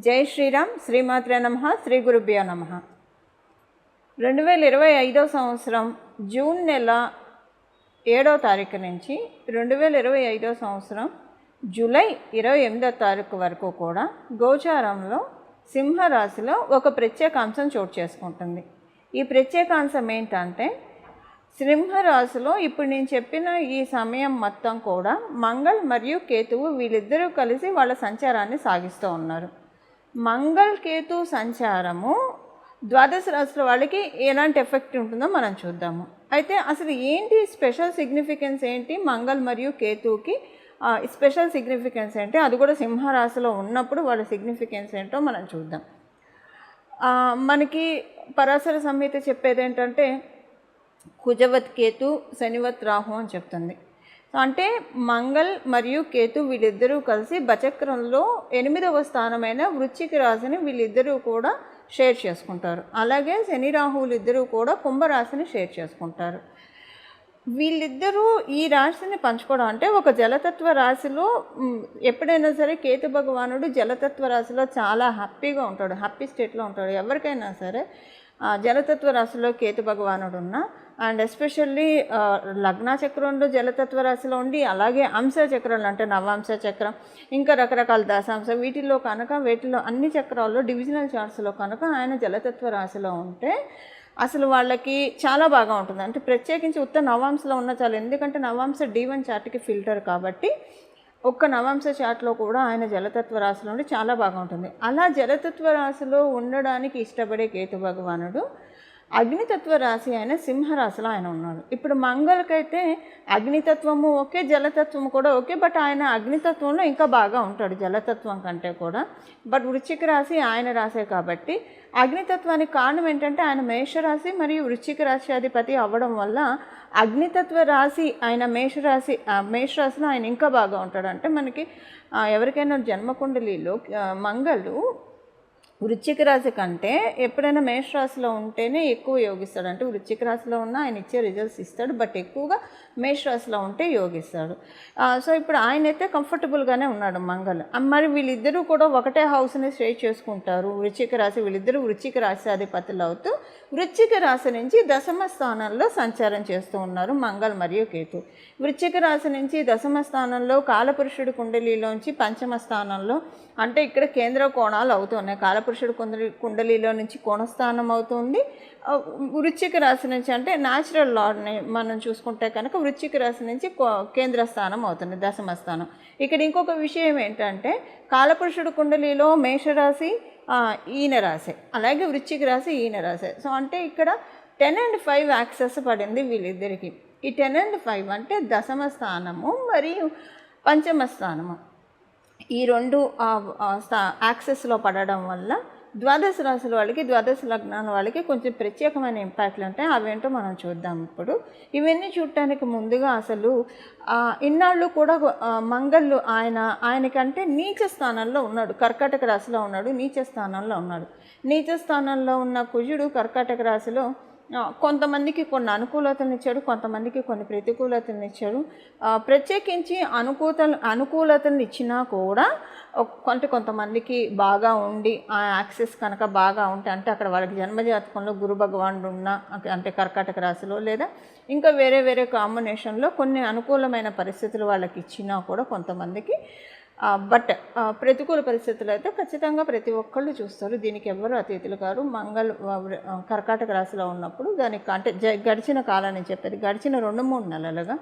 జై శ్రీరామ్. శ్రీమాత్రే నమః. శ్రీ గురుభ్యో నమః. 2025 సంవత్సరం జూన్ నెల 7వ తారీఖు నుంచి 2025 సంవత్సరం జూలై 28వ తారీఖు వరకు కూడా గోచారంలో సింహరాశిలో ఒక ప్రత్యేకాంశం చోటు చేసుకుంటుంది. ఈ ప్రత్యేకాంశం ఏంటంటే, సింహరాశిలో ఇప్పుడు నేను చెప్పిన ఈ సమయం మొత్తం కూడా మంగళ్ మరియు కేతువు వీళ్ళిద్దరూ కలిసి వాళ్ళ సంచారాన్ని సాగిస్తూ ఉన్నారు. మంగళ్ కేతు సంచారము ద్వాదశ రాశుల వాళ్ళకి ఎలాంటి ఎఫెక్ట్ ఉంటుందో మనం చూద్దాము. అయితే అసలు ఏంటి స్పెషల్ సిగ్నిఫికెన్స్ ఏంటి, మంగళ్ మరియు కేతువుకి స్పెషల్ సిగ్నిఫికెన్స్ ఏంటి, అది కూడా సింహరాశిలో ఉన్నప్పుడు వాళ్ళ సిగ్నిఫికెన్స్ ఏంటో మనం చూద్దాం. మనకి పరాశర సంహిత చెప్పేది ఏంటంటే, కుజవత్ కేతు శనివత్ రాహు అని చెప్తుంది. అంటే మంగళ్ మరియు కేతు వీళ్ళిద్దరూ కలిసి బచక్రంలో 8వ స్థానమైన వృశ్చిక రాశిని వీళ్ళిద్దరూ కూడా షేర్ చేసుకుంటారు. అలాగే శని రాహువులు ఇద్దరూ కూడా కుంభరాశిని షేర్ చేసుకుంటారు. వీళ్ళిద్దరూ ఈ రాశిని పంచుకోవడం అంటే, ఒక జలతత్వ రాశిలో ఎప్పుడైనా సరే కేతు భగవానుడు జలతత్వ రాశిలో చాలా హ్యాపీగా ఉంటాడు, హ్యాపీ స్టేట్లో ఉంటాడు. ఎవరికైనా సరే జలతత్వ రాశిలో కేతు భగవానుడు ఉన్న, అండ్ ఎస్పెషల్లీ లగ్న చక్రంలో జలతత్వ రాశిలో ఉండి, అలాగే అంశ చక్రాలు అంటే నవాంశ చక్రం, ఇంకా రకరకాల దశాంశ, వీటిలో అన్ని చక్రాల్లో డివిజనల్ చార్ట్స్లో కనుక ఆయన జలతత్వ రాశిలో ఉంటే అసలు వాళ్ళకి చాలా బాగా ఉంటుంది. అంటే ప్రత్యేకించి ఉత్త నవాంశలో ఉన్న చాలు, ఎందుకంటే నవాంశ D1 చార్ట్కి ఫిల్టర్ కాబట్టి ఒక్క నవాంశ చార్ట్లో కూడా ఆయన జలతత్వ రాశిలో ఉండి చాలా బాగా ఉంటుంది. అలా జలతత్వ రాశిలో ఉండడానికి ఇష్టపడే కేతు భగవానుడు అగ్నితత్వ రాశి అయిన సింహరాశిలో ఆయన ఉన్నాడు. ఇప్పుడు మంగళకైతే అగ్నితత్వము ఓకే, జలతత్వము కూడా ఓకే, బట్ ఆయన అగ్నితత్వంలో ఇంకా బాగా ఉంటాడు జలతత్వం కంటే కూడా. బట్ వృశ్చిక రాశి ఆయన రాశే కాబట్టి అగ్నితత్వానికి కారణం ఏంటంటే, ఆయన మేషరాశి మరియు వృశ్చిక రాశి అధిపతి అవ్వడం వల్ల అగ్నితత్వ రాశి ఆయన మేషరాశిలో ఆయన ఇంకా బాగా ఉంటాడు. అంటే మనకి ఎవరికైనా జన్మకుండలిలో మంగళు వృశ్చిక రాశి కంటే ఎప్పుడైనా మేషరాశిలో ఉంటేనే ఎక్కువ యోగిస్తాడు. అంటే వృశ్చిక రాశిలో ఉన్న ఆయన ఇచ్చే రిజల్ట్స్ ఇస్తాడు, బట్ ఎక్కువగా మేషరాశిలో ఉంటే యోగిస్తాడు. సో ఇప్పుడు ఆయన అయితే కంఫర్టబుల్గానే ఉన్నాడు మంగళ్. మరి వీళ్ళిద్దరూ కూడా ఒకటే హౌస్ని స్టే చేసుకుంటారు. వృశ్చిక రాశి వీళ్ళిద్దరూ వృశ్చిక రాశి అధిపతులు అవుతూ వృశ్చిక రాశి నుంచి దశమ స్థానంలో సంచారం చేస్తూ ఉన్నారు మంగళ్ మరియు కేతు. వృశ్చిక రాశి నుంచి దశమ స్థానంలో కాలపురుషుడి కుండలిలోంచి పంచమ స్థానంలో, అంటే ఇక్కడ కేంద్ర కోణాలు అవుతున్నాయి. కాలపురుషుడు కుండలిలో నుంచి కోణస్థానం అవుతుంది. వృశ్చిక రాశి నుంచి అంటే న్యాచురల్ లాని మనం చూసుకుంటే కనుక వృశ్చిక రాశి నుంచి కేంద్ర స్థానం అవుతుంది, దశమ స్థానం. ఇక్కడ ఇంకొక విషయం ఏంటంటే, కాలపురుషుడు కుండలిలో మేషరాశి ఈయన రాశి, అలాగే వృశ్చిక రాశి ఈయన రాశి. సో అంటే ఇక్కడ 10 and 5 యాక్సెస్ పడింది వీళ్ళిద్దరికి. ఈ 10 and 5 అంటే దశమ స్థానము మరియు పంచమ స్థానము, ఈ రెండు యాక్సెస్లో పడడం వల్ల ద్వాదశ రాశుల వాళ్ళకి, ద్వాదశ లగ్నాల వాళ్ళకి కొంచెం ప్రత్యేకమైన ఇంపాక్ట్లు ఉంటాయి. అవేంటో మనం చూద్దాం ఇప్పుడు. ఇవన్నీ చూడటానికి ముందుగా అసలు ఇన్నాళ్ళు కూడా మంగళ్ ఆయనకంటే నీచ స్థానంలో ఉన్నాడు, కర్కాటక రాశిలో ఉన్నాడు, నీచ స్థానంలో ఉన్నాడు. నీచ స్థానంలో ఉన్న కుజుడు కర్కాటక రాశిలో కొంతమందికి కొన్ని అనుకూలతలను ఇచ్చాడు, కొంతమందికి కొన్ని ప్రతికూలతలను ఇచ్చాడు. ప్రత్యేకించి అనుకూలతలను ఇచ్చినా కూడా కొంతమందికి బాగా ఉండి ఆ యాక్సెస్ కనుక బాగా ఉంటే, అంటే అక్కడ వాళ్ళకి జన్మజాతకంలో గురు భగవానుడు ఉన్న, అంటే కర్కాటక రాశిలో లేదా ఇంకా వేరే కాంబినేషన్లో కొన్ని అనుకూలమైన పరిస్థితులు వాళ్ళకి ఇచ్చినా కూడా కొంతమందికి, బట్ ప్రతికూల పరిస్థితులు అయితే ఖచ్చితంగా ప్రతి ఒక్కళ్ళు చూస్తారు. దీనికి ఎవరు అతిథులు కారు. మంగళ్ కర్కాటక రాశిలో ఉన్నప్పుడు దానికి అంటే గడిచిన కాలాన్ని చెప్పేది, గడిచిన 2-3 నెలలుగా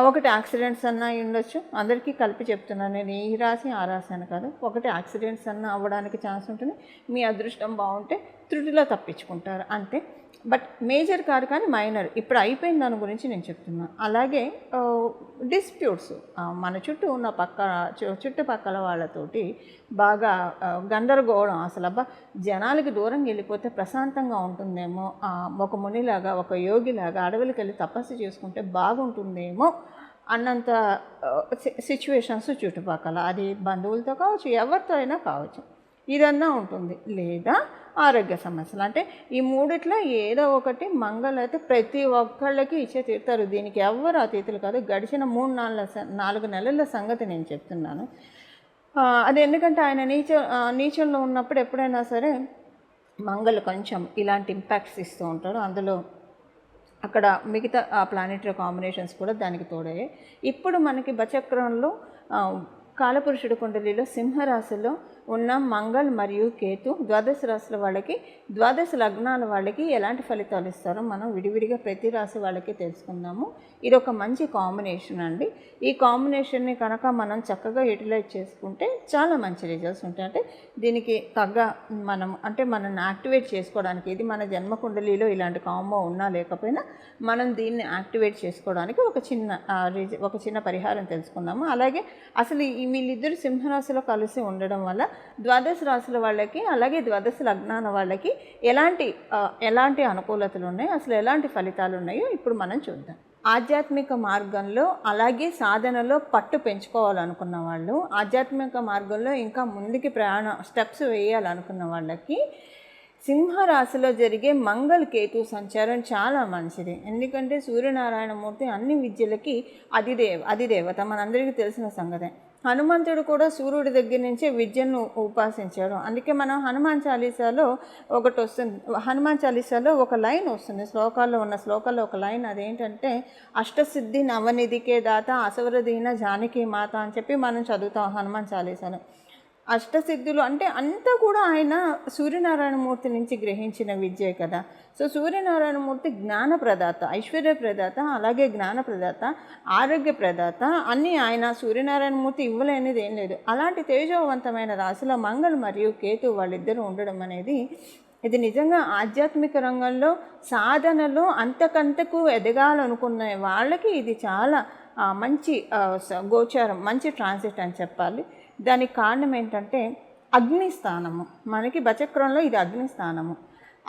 ఒకటి యాక్సిడెంట్స్ అన్నా ఉండొచ్చు. అందరికీ కలిపి చెప్తున్నాను నేను, ఈ రాశి ఆ రాశి అని కాదు. ఒకటి యాక్సిడెంట్స్ అన్నా అవ్వడానికి ఛాన్స్ ఉంటుంది. మీ అదృష్టం బాగుంటే త్రుటిలో తప్పించుకుంటారు అంతే, బట్ మేజర్ కాదు కానీ మైనర్. ఇప్పుడు అయిపోయిన దాని గురించి నేను చెప్తున్నాను. అలాగే డిస్ప్యూట్స్, మన చుట్టూ ఉన్న చుట్టుపక్కల వాళ్ళతోటి బాగా గందరగోళం. అసలు జనాలకి దూరంగా వెళ్ళిపోతే ప్రశాంతంగా ఉంటుందేమో, ఒక మునిలాగా ఒక యోగిలాగా అడవులకి వెళ్ళి తపస్సు చేసుకుంటే బాగుంటుందేమో అన్నంత సిచ్యువేషన్స్ చుట్టుపక్కల, అది బంధువులతో కావచ్చు, ఎవరితో అయినా కావచ్చు, ఇదన్నా ఉంటుంది. లేదా ఆరోగ్య సమస్యలు, అంటే ఈ మూడిట్లో ఏదో ఒకటి మంగళ అయితే ప్రతి ఒక్కళ్ళకి ఇచ్చే తీరుతారు. దీనికి ఎవరు అతీతులు కాదు. గడిచిన 3-4 నెలల సంగతి నేను చెప్తున్నాను. అది ఎందుకంటే ఆయన నీచంలో ఉన్నప్పుడు ఎప్పుడైనా సరే మంగళ కొంచెం ఇలాంటి ఇంపాక్ట్స్ ఇస్తూ ఉంటాడు. అందులో అక్కడ మిగతా ప్లానెటరీ కాంబినేషన్స్ కూడా దానికి తోడయ్యాయి. ఇప్పుడు మనకి బచక్రంలో కాలపురుషుడు కుండలిలో సింహరాశిలో ఉన్న మంగళ్ మరియు కేతు ద్వాదశ రాశుల వాళ్ళకి, ద్వాదశ లగ్నాల వాళ్ళకి ఎలాంటి ఫలితాలు ఇస్తారో మనం విడివిడిగా ప్రతి రాశి వాళ్ళకి తెలుసుకుందాము. ఇది ఒక మంచి కాంబినేషన్ అండి. ఈ కాంబినేషన్ని కనుక మనం చక్కగా యూటిలైజ్ చేసుకుంటే చాలా మంచి రిజల్ట్స్ ఉంటాయి. అంటే దీనికి తగ్గ మనల్ని యాక్టివేట్ చేసుకోవడానికి, ఇది మన జన్మ కుండలిలో ఇలాంటి కాంబో ఉన్నా లేకపోయినా మనం దీన్ని యాక్టివేట్ చేసుకోవడానికి ఒక చిన్న పరిహారం తెలుసుకుందాము. అలాగే అసలు వీళ్ళిద్దరు సింహరాశిలో కలిసి ఉండడం వల్ల ద్వాదశ రాశుల వాళ్ళకి, అలాగే ద్వాదశ లగ్నాల వాళ్ళకి ఎలాంటి అనుకూలతలు ఉన్నాయి, అసలు ఎలాంటి ఫలితాలు ఉన్నాయో ఇప్పుడు మనం చూద్దాం. ఆధ్యాత్మిక మార్గంలో అలాగే సాధనలో పట్టు పెంచుకోవాలనుకున్న వాళ్ళు, ఆధ్యాత్మిక మార్గంలో ఇంకా ముందుకి స్టెప్స్ వేయాలనుకున్న వాళ్ళకి సింహరాశిలో జరిగే మంగళ కేతు సంచారం చాలా మంచిది. ఎందుకంటే సూర్యనారాయణమూర్తి అన్ని విద్యలకి అధిదేవత, మనందరికీ తెలిసిన సంగతే. హనుమంతుడు కూడా సూర్యుడి దగ్గర నుంచే విద్యను ఉపాసించాడు. అందుకే మనం హనుమాన్ చాలీసాలో ఒకటి వస్తుంది, హనుమాన్ చాలీసాలో ఒక లైన్ వస్తుంది, శ్లోకాల్లో ఒక లైన్. అదేంటంటే అష్టసిద్ధి నవనిధికే దాత అసవరదీన జానకి మాత అని చెప్పి మనం చదువుతాం హనుమాన్ చాలీసాలో. అష్టసిద్ధులు అంటే అంతా కూడా ఆయన సూర్యనారాయణమూర్తి నుంచి గ్రహించిన విద్యే కదా. సో సూర్యనారాయణమూర్తి జ్ఞానప్రదాత, ఐశ్వర్యప్రదాత, అలాగే జ్ఞానప్రదాత, ఆరోగ్యప్రదాత, అన్నీ ఆయన సూర్యనారాయణమూర్తి ఇవ్వలేనిది ఏం లేదు. అలాంటి తేజోవంతమైన రాశిలో మంగళ మరియు కేతు వాళ్ళిద్దరూ ఉండడం అనేది ఇది నిజంగా ఆధ్యాత్మిక రంగంలో సాధనలో అంతకంతకు ఎదగాలనుకున్న వాళ్ళకి ఇది చాలా మంచి గోచారం, మంచి ట్రాన్సిట్ అని చెప్పాలి. దానికి కారణం ఏంటంటే అగ్నిస్థానము. మనకి బచక్రంలో ఇది అగ్నిస్థానము.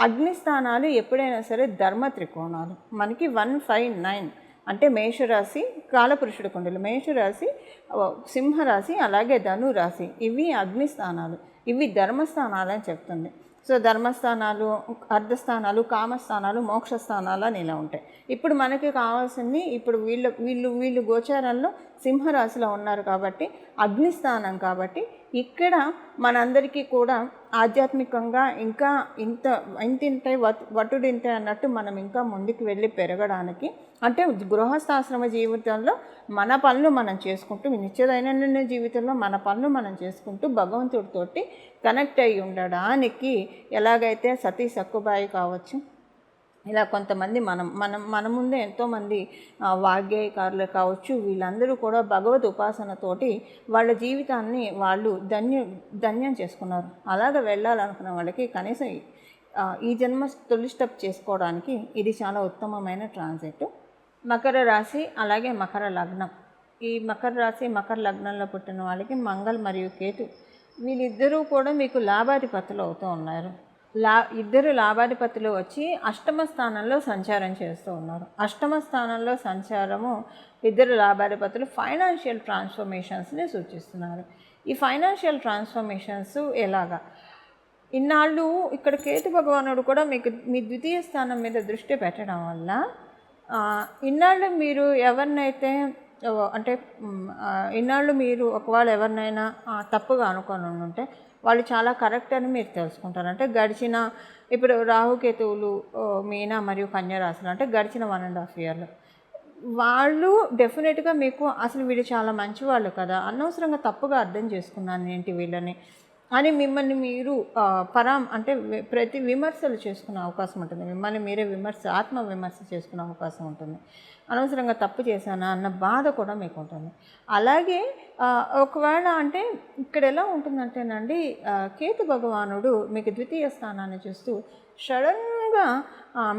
అగ్నిస్థానాలు ఎప్పుడైనా సరే ధర్మ త్రికోణాలు. మనకి 159 అంటే మేషరాశి, కాలపురుషుడు కుండలు, మేషరాశి, సింహరాశి, అలాగే ధనురాశి, ఇవి అగ్నిస్థానాలు, ఇవి ధర్మస్థానాలు అని చెప్తుంది. సో ధర్మస్థానాలు, అర్ధస్థానాలు, కామస్థానాలు, మోక్షస్థానాలు అని ఇలా ఉంటాయి. ఇప్పుడు మనకి కావాల్సింది, ఇప్పుడు వీళ్ళు గోచారంలో సింహరాశిలో ఉన్నారు కాబట్టి అగ్నిస్థానం కాబట్టి ఇక్కడ మనందరికీ కూడా ఆధ్యాత్మికంగా ఇంకా ఇంతింటే వటుడింతే అన్నట్టు మనం ఇంకా ముందుకు వెళ్ళి పెరగడానికి, అంటే గృహస్థాశ్రమ జీవితంలో మన పనులు మనం చేసుకుంటూ, నిత్య దైనందిన జీవితంలో మన పనులు మనం చేసుకుంటూ భగవంతుడితోటి కనెక్ట్ అయ్యి ఉండడానికి, ఎలాగైతే సతీ సక్కుబాయి కావచ్చు, ఇలా కొంతమంది మన ముందే ఎంతోమంది వాగ్గేయకారులు కావచ్చు, వీళ్ళందరూ కూడా భగవద్ ఉపాసనతోటి వాళ్ళ జీవితాన్ని వాళ్ళు ధన్యం చేసుకున్నారు. అలాగ వెళ్ళాలనుకున్న వాళ్ళకి కనీసం ఈ జన్మ తొలి స్టెప్ చేసుకోవడానికి ఇది చాలా ఉత్తమమైన ట్రాన్సిట్. మకర రాశి అలాగే మకర లగ్నం. ఈ మకర రాశి మకర లగ్నంలో పుట్టిన వాళ్ళకి మంగళ మరియు కేతు వీళ్ళిద్దరూ కూడా మీకు లాభాధిపతులు అవుతూ ఉన్నారు. ఇద్దరు లాభాధిపతులు వచ్చి అష్టమ స్థానంలో సంచారం చేస్తూ ఉన్నారు. అష్టమ స్థానంలో సంచారము ఇద్దరు లాభాధిపతులు ఫైనాన్షియల్ ట్రాన్స్ఫర్మేషన్స్ని సూచిస్తున్నారు. ఈ ఫైనాన్షియల్ ట్రాన్స్ఫర్మేషన్స్ ఎలాగా, ఇన్నాళ్ళు ఇక్కడ కేతు భగవానుడు కూడా మీ ద్వితీయ స్థానం మీద దృష్టి పెట్టడం వల్ల ఇన్నాళ్ళు మీరు ఎవరినైతే అంటే ఇన్నాళ్ళు మీరు ఒకవేళ ఎవరినైనా తప్పుగా అనుకొని ఉంటే వాళ్ళు చాలా కరెక్ట్ అని మీరు తెలుసుకుంటారు. అంటే ఇప్పుడు రాహుకేతువులు మీన మరియు కన్యా రాశులు అంటే గడిచిన 1.5 yearలో వాళ్ళు డెఫినెట్గా మీకు అసలు వీళ్ళు చాలా మంచివాళ్ళు కదా, అనవసరంగా తప్పుగా అర్థం చేసుకున్నాను ఏంటి వీళ్ళని అని మిమ్మల్ని మీరు అంటే ప్రతి విమర్శలు చేసుకునే అవకాశం ఉంటుంది. మిమ్మల్ని మీరే ఆత్మ విమర్శ చేసుకునే అవకాశం ఉంటుంది. అనవసరంగా తప్పు చేశానా అన్న బాధ కూడా మీకు ఉంటుంది. అలాగే ఒకవేళ అంటే ఇక్కడ ఎలా ఉంటుందంటేనండి, కేతు భగవానుడు మీకు ద్వితీయ స్థానాన్ని చూస్తూ సడన్గా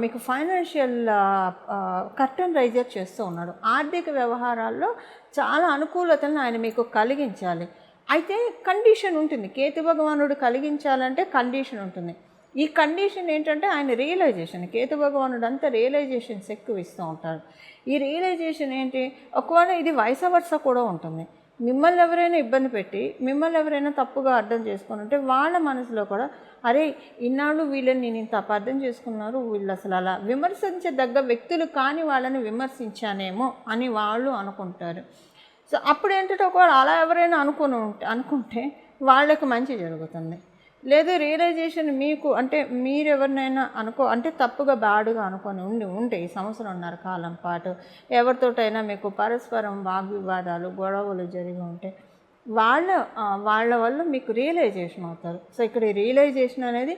మీకు ఫైనాన్షియల్ కర్టన్ రైజర్ చేస్తూ ఉన్నాడు. ఆర్థిక వ్యవహారాల్లో చాలా అనుకూలతలను ఆయన మీకు కలిగించాలి. అయితే కండిషన్ ఉంటుంది, కేతు భగవానుడు కలిగించాలంటే కండిషన్ ఉంటుంది. ఈ కండిషన్ ఏంటంటే ఆయన రియలైజేషన్. కేతు భగవానుడు అంతా రియలైజేషన్స్ ఎక్కువ ఇస్తూ ఉంటాడు. ఈ రియలైజేషన్ ఏంటి, ఒకవేళ ఇది వైస్ వర్సా కూడా ఉంటుంది. మిమ్మల్ని ఎవరైనా ఇబ్బంది పెట్టి, మిమ్మల్ని ఎవరైనా తప్పుగా అర్థం చేసుకుని ఉంటే వాళ్ళ మనసులో కూడా అరే ఇన్నాళ్ళు వీళ్ళని నేను ఇంత అపార్థం చేసుకున్నారు, వీళ్ళు అసలు అలా విమర్శించదగ్గ వ్యక్తులు కాని వాళ్ళని విమర్శించానేమో అని వాళ్ళు అనుకుంటారు. సో అప్పుడు ఏంటంటే ఒకవేళ అలా ఎవరైనా అనుకుంటే వాళ్ళకి మంచి జరుగుతుంది. లేదు రియలైజేషన్ మీకు అంటే మీరెవరినైనా అంటే తప్పుగా బ్యాడ్‌గా అనుకొని ఉంటే ఈ సంవత్సరంన్నర కాలం పాటు ఎవరితోటైనా మీకు పరస్పరం వాగ్వివాదాలు, గొడవలు జరిగి ఉంటే వాళ్ళ వల్ల మీకు రియలైజేషన్ అవుతారు. సో ఇక్కడ ఈ రియలైజేషన్ అనేది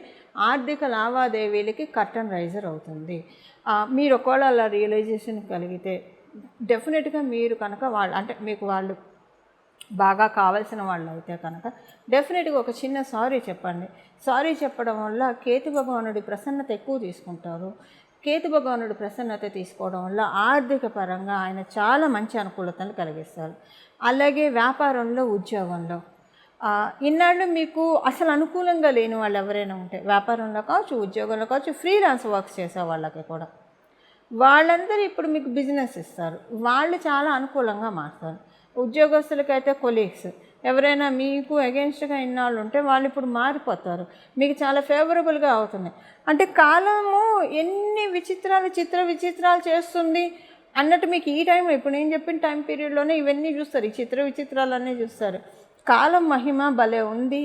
ఆర్థిక లావాదేవీలకి కర్టన్ రైజర్ అవుతుంది. మీరు ఒకవేళ అలా రియలైజేషన్ కలిగితే డెఫినెట్గా మీరు కనుక అంటే మీకు వాళ్ళు బాగా కావాల్సిన వాళ్ళు అయితే కనుక డెఫినెట్గా ఒక చిన్న సారీ చెప్పండి. సారీ చెప్పడం వల్ల కేతు భగవానుడి ప్రసన్నత ఎక్కువ తీసుకుంటారు. కేతు భగవానుడి ప్రసన్నత తీసుకోవడం వల్ల ఆర్థిక పరంగా ఆయన చాలా మంచి అనుకూలతను కలిగిస్తారు. అలాగే వ్యాపారంలో, ఉద్యోగంలో ఇన్నాళ్ళు మీకు అసలు అనుకూలంగా లేని వాళ్ళు ఎవరైనా ఉంటే వ్యాపారంలో కావచ్చు, ఉద్యోగంలో కావచ్చు, ఫ్రీలాన్స్ వర్క్స్ చేసే వాళ్ళకి కూడా వాళ్ళందరూ ఇప్పుడు మీకు బిజినెస్ ఇస్తారు. వాళ్ళు చాలా అనుకూలంగా మారుతారు. ఉద్యోగస్తులకైతే కొలీగ్స్ ఎవరైనా మీకు అగెన్స్ట్గా ఇన్నాళ్ళు ఉంటే వాళ్ళు ఇప్పుడు మారిపోతారు. మీకు చాలా ఫేవరబుల్గా అవుతుంది. అంటే కాలము ఎన్ని చిత్ర విచిత్రాలు చేస్తుంది అన్నట్టు మీకు ఈ టైంలో ఇప్పుడు నేను చెప్పిన టైం పీరియడ్లోనే ఇవన్నీ చూస్తారు. ఈ విచిత్రాలన్నీ చూస్తారు. కాలం మహిమ భలే ఉంది.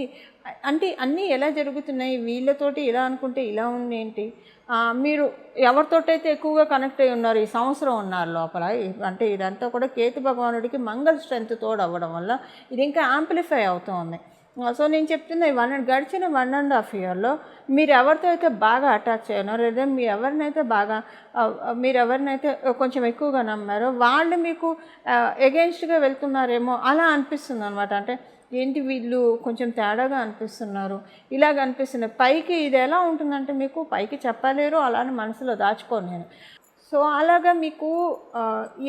అంటే అన్నీ ఎలా జరుగుతున్నాయి, వీళ్ళతోటి ఇలా అనుకుంటే ఇలా ఉంది ఏంటి, మీరు ఎవరితోటైతే ఎక్కువగా కనెక్ట్ అయి ఉన్నారు ఈ సంవత్సరం ఉన్నారు లోపల, అంటే ఇదంతా కూడా కేతు భగవానుడికి మంగళ స్ట్రెంత్ తోడు అవ్వడం వల్ల ఇది ఇంకా యాంప్లిఫై అవుతూ ఉంది. సో నేను చెప్తున్నా గడిచిన 1.5 ఇయర్లో మీరు ఎవరితో అయితే బాగా అటాచ్ అయ్యారో లేదా మీరు ఎవరినైతే కొంచెం ఎక్కువగా నమ్మారో వాళ్ళు మీకు ఎగెన్స్ట్గా వెళ్తున్నారేమో అలా అనిపిస్తుంది అనమాట. అంటే ఏంటి వీళ్ళు కొంచెం తేడాగా అనిపిస్తున్నారు, ఇలాగ అనిపిస్తుంది. పైకి ఇది ఎలా ఉంటుందంటే మీకు పైకి చెప్పలేరు, అలానే మనసులో దాచుకోను నేను. సో అలాగా మీకు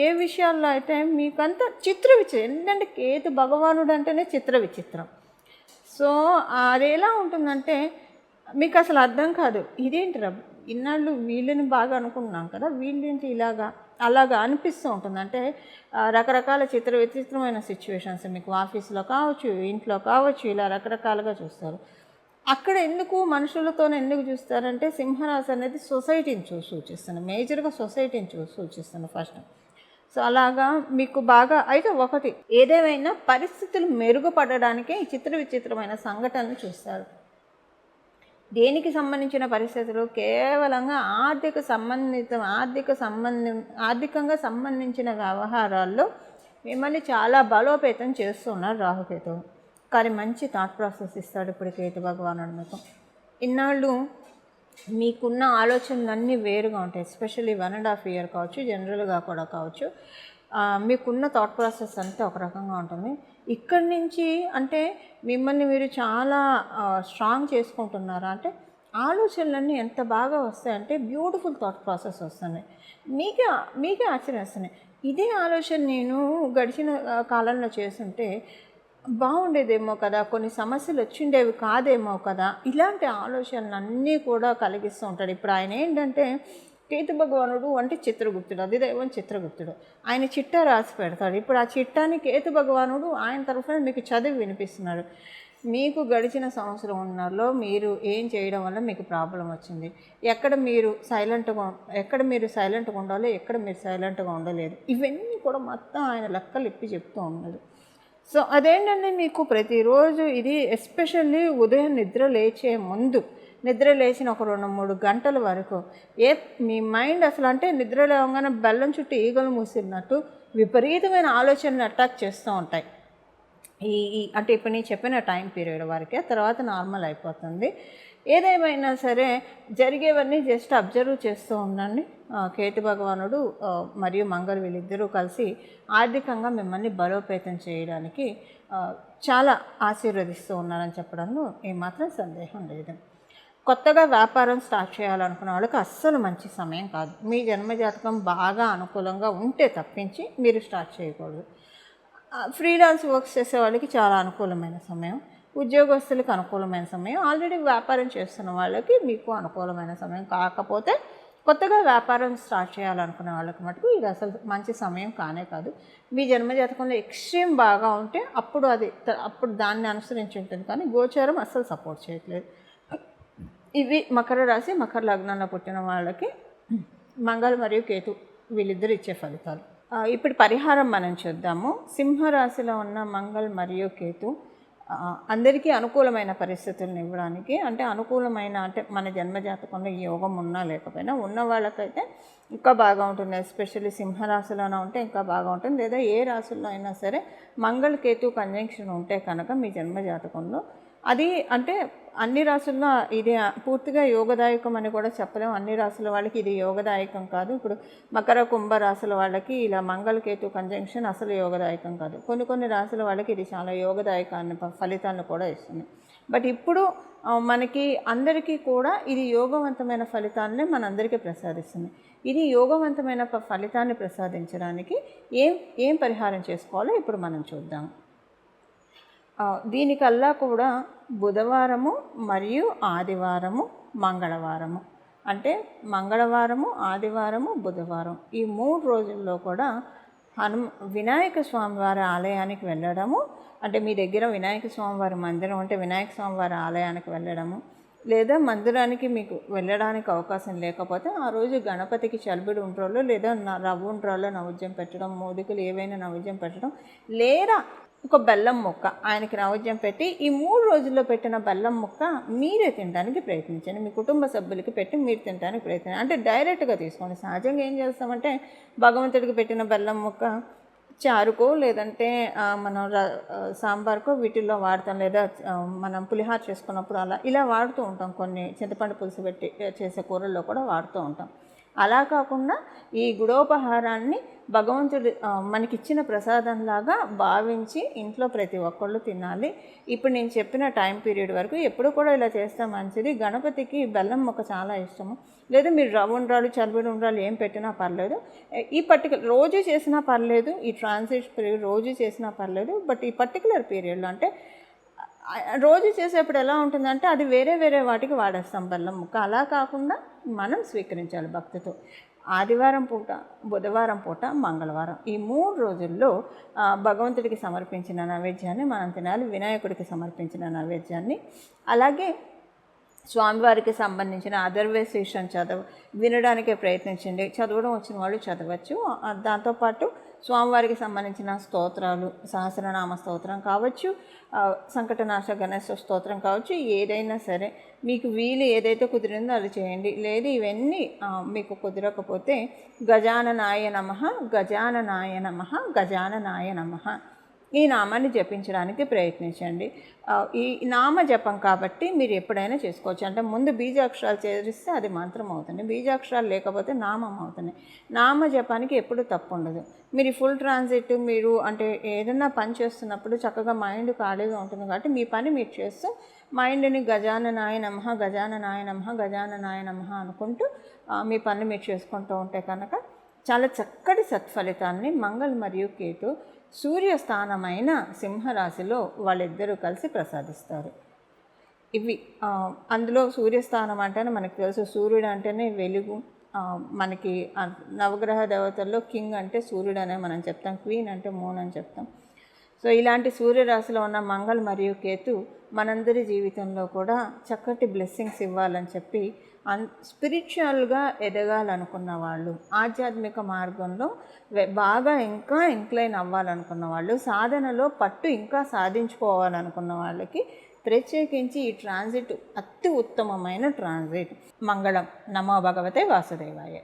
ఏ విషయాల్లో అయితే మీకంతా విచిత్రం, ఎందుకంటే కేతు భగవానుడు అంటేనే విచిత్రం. సో అది ఎలా ఉంటుందంటే మీకు అసలు అర్థం కాదు, ఇదేంటి రా ఇన్నాళ్ళు వీళ్ళని బాగా అనుకున్నాం కదా, వీళ్ళేంటి అలాగా అనిపిస్తూ ఉంటుంది. అంటే రకరకాల విచిత్రమైన సిచ్యువేషన్స్ మీకు ఆఫీస్లో కావచ్చు, ఇంట్లో కావచ్చు, ఇలా రకరకాలుగా చూస్తారు. అక్కడ మనుషులతోనే ఎందుకు చూస్తారంటే సింహరాశి అనేది సొసైటీని చూసి సూచిస్తుంది, మేజర్గా సొసైటీని చూసి సూచిస్తుంది ఫస్ట్. సో అలాగా మీకు బాగా అయితే ఒకటి ఏదేమైనా పరిస్థితులు మెరుగుపడడానికే ఈ విచిత్రమైన సంఘటనలు చూస్తారు. దేనికి సంబంధించిన పరిస్థితులు కేవలంగా ఆర్థికంగా సంబంధించిన వ్యవహారాల్లో మిమ్మల్ని చాలా బలోపేతం చేస్తున్నారు రాహుకేతు. కానీ మంచి థాట్ ప్రాసెస్ ఇస్తాడు ఇప్పుడు కేతు భగవానుడు మీకు. ఇన్నాళ్ళు మీకున్న ఆలోచనలన్నీ వేరుగా ఉంటాయి. ఎస్పెషల్లీ 1.5 ఇయర్ కావచ్చు, జనరల్గా కూడా కావచ్చు, మీకున్న థాట్ ప్రాసెస్ అంతా ఒక రకంగా ఉంటుంది. ఇక్కడి నుంచి అంటే మిమ్మల్ని మీరు చాలా స్ట్రాంగ్ చేసుకుంటున్నారా అంటే ఆలోచనలన్నీ ఎంత బాగా వస్తాయంటే బ్యూటిఫుల్ థాట్ ప్రాసెస్ వస్తున్నాయి. మీకే ఆశ్చర్యం వస్తున్నాయి. ఇదే ఆలోచన నేను గడిచిన కాలంలో చేస్తుంటే బాగుండేదేమో కదా, కొన్ని సమస్యలు వచ్చిండేవి కాదేమో కదా, ఇలాంటి ఆలోచనలన్నీ కూడా కలిగిస్తూ ఉంటాడు. ఇప్పుడు ఆయన ఏంటంటే కేతు భగవానుడు అంటే చిత్రగుప్తుడు, అధిదైవం చిత్రగుప్తుడు. ఆయన చిట్టా రాసి పెడతాడు. ఇప్పుడు ఆ చిట్టాని కేతు భగవానుడు ఆయన తరఫున మీకు చదివి వినిపిస్తున్నాడు. మీకు గడిచిన సంవత్సరం ఉన్నలో మీరు ఏం చేయడం వల్ల మీకు ప్రాబ్లం వచ్చింది, ఎక్కడ మీరు సైలెంట్గా ఉండాలో, ఎక్కడ మీరు సైలెంట్గా ఉండలేదు, ఇవన్నీ కూడా మొత్తం ఆయన లెక్కలు ఇప్పి చెప్తూ ఉన్నాడు. సో అదేంటంటే మీకు ప్రతిరోజు ఇది ఎస్పెషల్లీ ఉదయం నిద్ర లేచిన ఒక 2-3 గంటల వరకు మీ మైండ్ అసలు అంటే నిద్ర లేవగానే బెల్లం చుట్టూ ఈగలు మూసినట్టు విపరీతమైన ఆలోచనలు అటాక్ చేస్తూ ఉంటాయి. అంటే ఇప్పుడు నేను చెప్పిన టైం పీరియడ్ వరకే, తర్వాత నార్మల్ అయిపోతుంది. ఏదేమైనా సరే జరిగేవన్నీ జస్ట్ అబ్జర్వ్ చేస్తూ ఉండండి. కేతు భగవానుడు మరియు మంగళ వీళ్ళిద్దరూ కలిసి ఆర్థికంగా మిమ్మల్ని బలోపేతం చేయడానికి చాలా ఆశీర్వదిస్తూ ఉన్నారని చెప్పడంలో ఏమాత్రం సందేహం లేదు. కొత్తగా వ్యాపారం స్టార్ట్ చేయాలనుకున్న వాళ్ళకి అస్సలు మంచి సమయం కాదు. మీ జన్మజాతకం బాగా అనుకూలంగా ఉంటే తప్పించి మీరు స్టార్ట్ చేయకూడదు. ఫ్రీలాన్స్ వర్క్స్ చేసే వాళ్ళకి చాలా అనుకూలమైన సమయం, ఉద్యోగస్తులకు అనుకూలమైన సమయం, ఆల్రెడీ వ్యాపారం చేస్తున్న వాళ్ళకి మీకు అనుకూలమైన సమయం. కాకపోతే కొత్తగా వ్యాపారం స్టార్ట్ చేయాలనుకునే వాళ్ళకి మటుకు ఇది అసలు మంచి సమయం కానే కాదు. మీ జన్మజాతకంలో ఎక్స్ట్రీమ్ బాగా ఉంటే అప్పుడు దాన్ని అనుసరించి ఉంటుంది, కానీ గోచారం అస్సలు సపోర్ట్ చేయట్లేదు. ఇవి మకర రాశి, మకర లగ్నంలో పుట్టిన వాళ్ళకి మంగళ మరియు కేతు వీళ్ళిద్దరు ఇచ్చే ఫలితాలు. ఇప్పుడు పరిహారం మనం చూద్దాము. సింహరాశిలో ఉన్న మంగళ్ మరియు కేతు అందరికీ అనుకూలమైన పరిస్థితులను ఇవ్వడానికి, అంటే అనుకూలమైన అంటే మన జన్మజాతకంలో ఈ యోగం ఉన్నా లేకపోయినా ఉన్న వాళ్ళకైతే ఇంకా బాగా ఉంటుంది. ఎస్పెషల్లీ సింహరాశిలోనే ఉంటే ఇంకా బాగా ఉంటుంది, లేదా ఏ రాశుల్లో అయినా సరే మంగళ కేతు కంజంక్షన్ ఉంటే కనుక మీ జన్మజాతకంలో అది అంటే అన్ని రాసుల్లో ఇది పూర్తిగా యోగదాయకం అని కూడా చెప్పలేము. అన్ని రాసుల వాళ్ళకి ఇది యోగదాయకం కాదు. ఇప్పుడు మకర కుంభ రాసుల వాళ్ళకి ఇలా మంగళకేతు కంజంక్షన్ అసలు యోగదాయకం కాదు. కొన్ని రాసుల వాళ్ళకి ఇది చాలా యోగదాయకాన్ని ఫలితాలను కూడా ఇస్తుంది. బట్ ఇప్పుడు మనకి అందరికీ కూడా ఇది యోగవంతమైన ఫలితాన్ని మనందరికీ ప్రసాదిస్తుంది. ఇది యోగవంతమైన ఫలితాన్ని ప్రసాదించడానికి ఏం పరిహారం చేసుకోవాలో ఇప్పుడు మనం చూద్దాం. దీనికల్లా కూడా బుధవారము మరియు ఆదివారము మంగళవారము, అంటే మంగళవారము, ఆదివారము, బుధవారం ఈ 3 రోజుల్లో కూడా వినాయక స్వామివారి ఆలయానికి వెళ్ళడము, అంటే మీ దగ్గర వినాయక స్వామివారి మందిరం అంటే వినాయక స్వామివారి ఆలయానికి వెళ్ళడము, లేదా మందిరానికి మీకు వెళ్ళడానికి అవకాశం లేకపోతే ఆ రోజు గణపతికి చలిబిడి ఉండ్రాళ్ళు లేదా రవ్వ ఉండ్రాళ్ళు నైవేద్యం పెట్టడం, మోదకులు ఏవైనా నైవేద్యం పెట్టడం, లేదా ఒక బెల్లం ముక్క ఆయనకి నైవేద్యం పెట్టి ఈ 3 రోజుల్లో పెట్టిన బెల్లం ముక్క మీరే తినడానికి ప్రయత్నించండి. మీ కుటుంబ సభ్యులకి పెట్టి మీరు తినడానికి ప్రయత్నించండి. అంటే డైరెక్ట్గా తీసుకోండి. సహజంగా ఏం చేస్తామంటే భగవంతుడికి పెట్టిన బెల్లం ముక్క చారుకో లేదంటే మనం సాంబార్కో వీటిల్లో వాడతాం, లేదా మనం పులిహార చేసుకున్నప్పుడు ఇలా వాడుతూ ఉంటాం. కొన్ని చింతపండు పులుసు పెట్టి చేసే కూరల్లో కూడా వాడుతూ ఉంటాం. అలా కాకుండా ఈ గుడోపహారాన్ని భగవంతుడు మనకిచ్చిన ప్రసాదంలాగా భావించి ఇంట్లో ప్రతి ఒక్కళ్ళు తినాలి. ఇప్పుడు నేను చెప్పిన టైం పీరియడ్ వరకు ఎప్పుడు కూడా ఇలా చేస్తే మంచిది. గణపతికి బెల్లం ముక్క చాలా ఇష్టము. లేదా మీరు రవ్వ ఉండ్రాలు, చలివిడి ఉండ్రాలు ఏం పెట్టినా పర్లేదు. ఈ రోజు చేసినా పర్లేదు, ఈ ట్రాన్సిట్ పీరియడ్ రోజు చేసినా పర్లేదు. బట్ ఈ పర్టికులర్ పీరియడ్లో అంటే రోజు చేసేప్పుడు ఎలా ఉంటుందంటే అది వేరే వాటికి వాడేస్తాం బెల్లం ముక్క. అలా కాకుండా మనం స్వీకరించాలి భక్తితో. ఆదివారం పూట, బుధవారం పూట, మంగళవారం ఈ 3 రోజుల్లో భగవంతుడికి సమర్పించిన నైవేద్యాన్ని మనం తినాలి. వినాయకుడికి సమర్పించిన నైవేద్యాన్ని, అలాగే స్వామివారికి సంబంధించిన అథర్వశీర్షం వినడానికే ప్రయత్నించండి. చదవడం వచ్చిన వాళ్ళు చదవచ్చు. దాంతోపాటు స్వామివారికి సంబంధించిన స్తోత్రాలు, సహస్రనామ స్తోత్రం కావచ్చు, సంకటనాశ గణేశ స్తోత్రం కావచ్చు, ఏదైనా సరే మీకు వీలు ఏదైతే కుదిరిందో అది చేయండి. లేదు ఇవన్నీ మీకు కుదరకపోతే గజాననాయ నమః, గజాననాయ నమః, గజాననాయ నమః ఈ నామాన్ని జపించడానికి ప్రయత్నించండి. ఈ నామ జపం కాబట్టి మీరు ఎప్పుడైనా చేసుకోవచ్చు. అంటే ముందు బీజాక్షరాలు చేరిస్తే అది మంత్రం అవుతుంది, బీజాక్షరాలు లేకపోతే నామం అవుతుంది. నామ జపానికి ఎప్పుడు తప్పు ఉండదు. మీరు ఫుల్ ట్రాన్సిట్ మీరు అంటే ఏదైనా పని చేస్తున్నప్పుడు చక్కగా మైండ్ ఖాళీగా ఉంటుంది కాబట్టి మీ పని మీరు చేస్తూ మైండ్ని గజాననాయ నమః, గజాననాయ నమః, గజాననాయ నమః అనుకుంటూ మీ పని మీరు చేసుకుంటూ ఉంటే కనుక చాలా చక్కటి సత్ఫలితాన్ని మంగళ మరియు కేతు సూర్యస్థానమైన సింహరాశిలో వాళ్ళిద్దరూ కలిసి ప్రసాదిస్తారు. ఇవి అందులో సూర్యస్థానం అంటేనే మనకు తెలుసు, సూర్యుడు అంటేనే వెలుగు. మనకి నవగ్రహ దేవతల్లో కింగ్ అంటే సూర్యుడు అనే మనం చెప్తాం, క్వీన్ అంటే మూన్ అని చెప్తాం. సో ఇలాంటి సూర్యరాశిలో ఉన్న మంగళ మరియు కేతు మనందరి జీవితంలో కూడా చక్కటి బ్లెస్సింగ్స్ ఇవ్వాలని చెప్పి స్పిరిచువల్గా ఎదగాలనుకున్న వాళ్ళు, ఆధ్యాత్మిక మార్గంలో బాగా ఇంకా ఇంక్లైన్ అవ్వాలనుకున్న వాళ్ళు, సాధనలో పట్టు ఇంకా సాధించుకోవాలనుకున్న వాళ్ళకి ప్రత్యేకించి ఈ ట్రాన్సిట్ అతి ఉత్తమమైన ట్రాన్సిట్. మంగళం. నమో భగవతే వాసుదేవాయ.